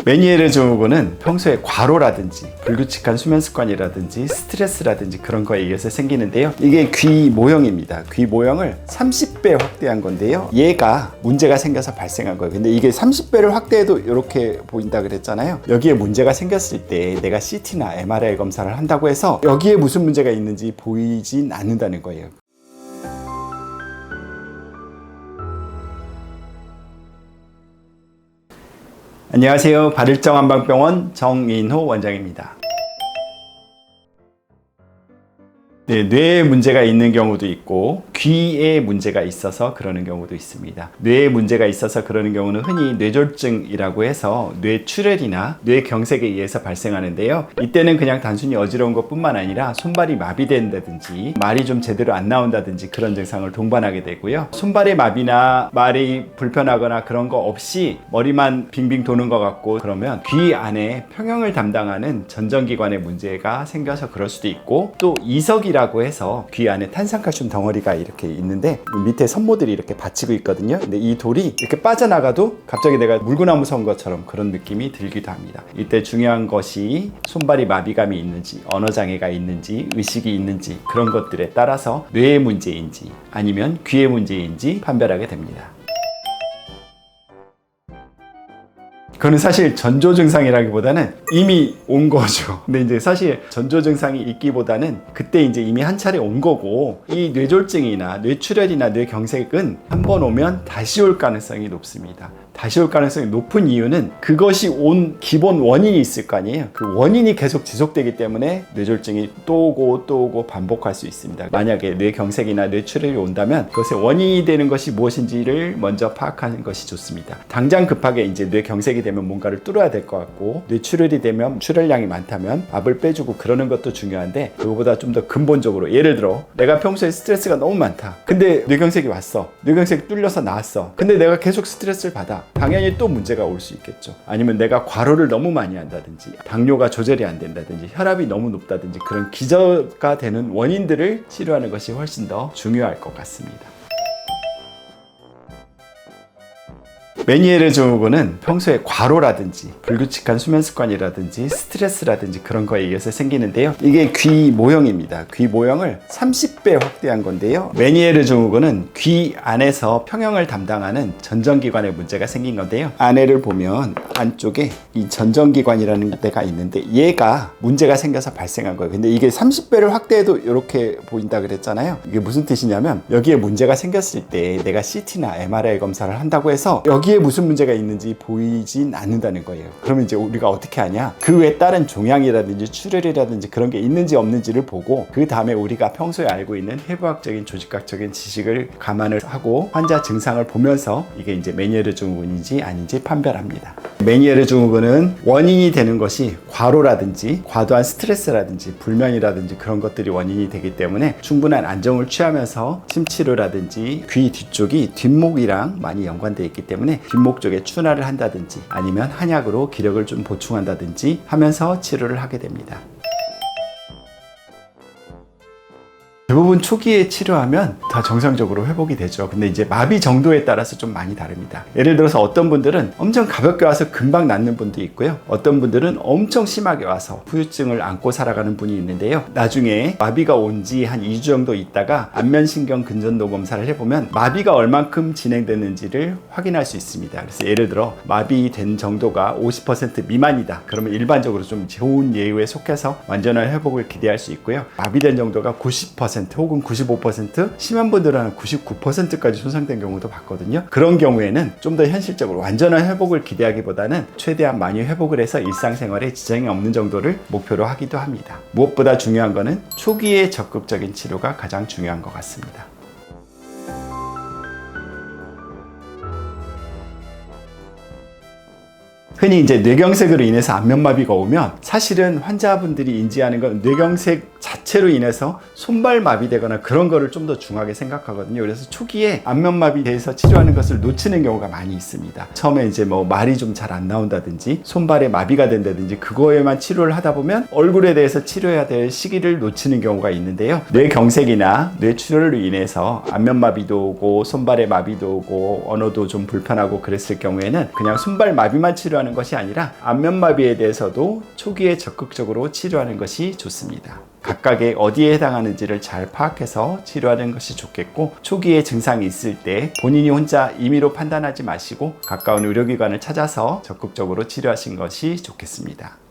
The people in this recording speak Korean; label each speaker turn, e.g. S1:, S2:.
S1: 메니에르 증후군은 평소에 과로라든지 불규칙한 수면 습관이라든지 스트레스라든지 그런 거에 의해서 생기는데요. 이게 귀 모형입니다. 귀 모형을 30배 확대한 건데요. 얘가 문제가 생겨서 발생한 거예요. 근데 이게 30배를 확대해도 이렇게 보인다 그랬잖아요. 여기에 문제가 생겼을 때 내가 CT나 MRI 검사를 한다고 해서 여기에 무슨 문제가 있는지 보이진 않는다는 거예요. 안녕하세요. 바를정 한방병원 정인호 원장입니다. 네, 뇌에 문제가 있는 경우도 있고 귀에 문제가 있어서 그러는 경우도 있습니다. 뇌에 문제가 있어서 그러는 경우는 흔히 뇌졸중이라고 해서 뇌출혈이나 뇌경색에 의해서 발생하는데요. 이때는 그냥 단순히 어지러운 것뿐만 아니라 손발이 마비된다든지 말이 좀 제대로 안 나온다든지 그런 증상을 동반하게 되고요. 손발의 마비나 말이 불편하거나 그런 거 없이 머리만 빙빙 도는 것 같고 그러면 귀 안에 평형을 담당하는 전정기관에 문제가 생겨서 그럴 수도 있고, 또 이석이라고 해서 귀 안에 탄산칼슘 덩어리가 이렇게 있는데 밑에 선모들이 이렇게 받치고 있거든요. 근데 이 돌이 이렇게 빠져나가도 갑자기 내가 물구나무 선 것처럼 그런 느낌이 들기도 합니다. 이때 중요한 것이 손발이 마비감이 있는지, 언어장애가 있는지, 의식이 있는지 그런 것들에 따라서 뇌의 문제인지 아니면 귀의 문제인지 판별하게 됩니다. 그거는 사실 전조 증상이라기보다는 이미 온 거죠. 근데 이제 사실 전조 증상이 있기보다는 그때 이제 이미 한 차례 온 거고, 이 뇌졸중이나 뇌출혈이나 뇌경색은 한 번 오면 다시 올 가능성이 높습니다. 다시 올 가능성이 높은 이유는 그것이 온 기본 원인이 있을 거 아니에요. 그 원인이 계속 지속되기 때문에 뇌졸중이 또 오고 반복할 수 있습니다. 만약에 뇌경색이나 뇌출혈이 온다면 그것의 원인이 되는 것이 무엇인지를 먼저 파악하는 것이 좋습니다. 당장 급하게 이제 뇌경색이 되면 뭔가를 뚫어야 될 것 같고, 뇌출혈이 되면 출혈량이 많다면 압을 빼주고 그러는 것도 중요한데, 그거보다 좀 더 근본적으로, 예를 들어 내가 평소에 스트레스가 너무 많다. 근데 뇌경색이 왔어. 뇌경색이 뚫려서 나왔어. 근데 내가 계속 스트레스를 받아. 당연히 또 문제가 올 수 있겠죠. 아니면 내가 과로를 너무 많이 한다든지, 당뇨가 조절이 안 된다든지, 혈압이 너무 높다든지, 그런 기저가 되는 원인들을 치료하는 것이 훨씬 더 중요할 것 같습니다. 메니에르 증후군은 평소에 과로라든지 불규칙한 수면 습관이라든지 스트레스라든지 그런 거에 의해서 생기는데요. 이게 귀 모형입니다. 귀 모형을 30배 확대한 건데요. 메니에르 증후군은 귀 안에서 평형을 담당하는 전정기관에 문제가 생긴 건데요. 안에를 보면 안쪽에 이 전정기관이라는 데가 있는데 얘가 문제가 생겨서 발생한 거예요. 근데 이게 30배를 확대해도 이렇게 보인다 그랬잖아요. 이게 무슨 뜻이냐면, 여기에 문제가 생겼을 때 내가 CT나 MRI 검사를 한다고 해서 여기에 무슨 문제가 있는지 보이진 않는다는 거예요. 그러면 이제 우리가 어떻게 하냐? 그 외에 다른 종양이라든지 출혈이라든지 그런 게 있는지 없는지를 보고, 그 다음에 우리가 평소에 알고 있는 해부학적인 조직학적인 지식을 감안을 하고 환자 증상을 보면서 이게 이제 메니에르 증후군인지 아닌지 판별합니다. 메니에르 증후군은 원인이 되는 것이 과로라든지 과도한 스트레스라든지 불면이라든지 그런 것들이 원인이 되기 때문에 충분한 안정을 취하면서 침치료라든지 귀 뒤쪽이 뒷목이랑 많이 연관되어 있기 때문에 뒷목 쪽에 추나를 한다든지 아니면 한약으로 기력을 좀 보충한다든지 하면서 치료를 하게 됩니다. 대부분 초기에 치료하면 다 정상적으로 회복이 되죠. 근데 이제 마비 정도에 따라서 좀 많이 다릅니다. 예를 들어서 어떤 분들은 엄청 가볍게 와서 금방 낫는 분도 있고요. 어떤 분들은 엄청 심하게 와서 후유증을 안고 살아가는 분이 있는데요. 나중에 마비가 온 지 한 2주 정도 있다가 안면신경 근전도 검사를 해보면 마비가 얼만큼 진행됐는지를 확인할 수 있습니다. 그래서 예를 들어 마비된 정도가 50% 미만이다. 그러면 일반적으로 좀 좋은 예후에 속해서 완전한 회복을 기대할 수 있고요. 마비된 정도가 90% 혹은 95%, 심한 분들은 99%까지 손상된 경우도 봤거든요. 그런 경우에는 좀 더 현실적으로 완전한 회복을 기대하기보다는 최대한 많이 회복을 해서 일상생활에 지장이 없는 정도를 목표로 하기도 합니다. 무엇보다 중요한 거는 초기의 적극적인 치료가 가장 중요한 것 같습니다. 흔히 이제 뇌경색으로 인해서 안면마비가 오면 사실은 환자분들이 인지하는 건 뇌경색 자체로 인해서 손발 마비되거나 그런 거를 좀 더 중하게 생각하거든요. 그래서 초기에 안면마비에 대해서 치료하는 것을 놓치는 경우가 많이 있습니다. 처음에 이제 뭐 말이 좀 잘 안 나온다든지 손발에 마비가 된다든지 그거에만 치료를 하다 보면 얼굴에 대해서 치료해야 될 시기를 놓치는 경우가 있는데요. 뇌경색이나 뇌출혈로 인해서 안면마비도 오고 손발에 마비도 오고 언어도 좀 불편하고 그랬을 경우에는 그냥 손발 마비만 치료하는 치료하는 것이 아니라 안면마비에 대해서도 초기에 적극적으로 치료하는 것이 좋습니다. 각각의 어디에 해당하는지를 잘 파악해서 치료하는 것이 좋겠고, 초기에 증상이 있을 때 본인이 혼자 임의로 판단하지 마시고 가까운 의료기관을 찾아서 적극적으로 치료하신 것이 좋겠습니다.